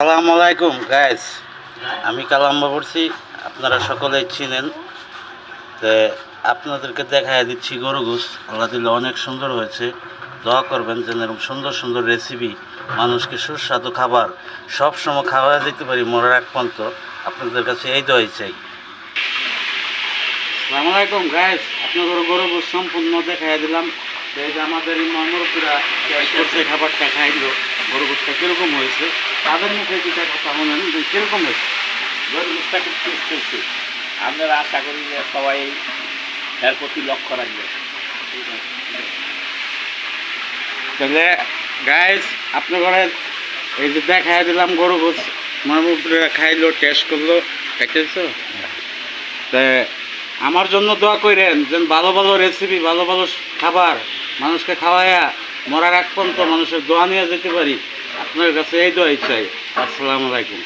আসসালামু আলাইকুম গাইস, আমি কালাম্বা পড়ছি। আপনারা সকলেই চিনেন। তো আপনাদেরকে দেখাই দিচ্ছি গরু গোস। আল্লাহ দিলে অনেক সুন্দর হয়েছে। দোয়া করবেন যেন এরকম সুন্দর সুন্দর রেসিপি, মানুষকে সুস্বাদু খাবার সব সময় খাওয়া যেতে পারি মরার এক পর্যন্ত। আপনাদের কাছে এই দোয়াই চাই। আসসালামু আলাইকুম গাইস, আপনাদের গরু গোস সম্পূর্ণ দেখাই দিলাম। তো এই যে আমাদের এই ময়মরপুরা করছে, খাবারটা খাইলো, গরু গোসটা কীরকম হয়েছে তাদের মুখে দুটা কথা বলেন যে কীরকম হয়েছে। গরুটা খুব টেস্ট হয়েছে। আপনারা আশা করি যে সবাই এর প্রতি লক্ষ্য রাখবেন। তাহলে গাইস, আপনার ঘরে এই যে দেখাই দিলাম গরু গোস, ময়মরপুরা খাইলো, টেস্ট করলো, দেখতেছো। তা আমার জন্য দোয়া করেন যেন ভালো ভালো রেসিপি, ভালো ভালো খাবার মানুষকে খাওয়াইয়া মরার এক পর্যন্ত মানুষের দোয়া নিয়ে যেতে পারি। আপনার কাছে এই দোয়াই চাই। আসসালামু আলাইকুম।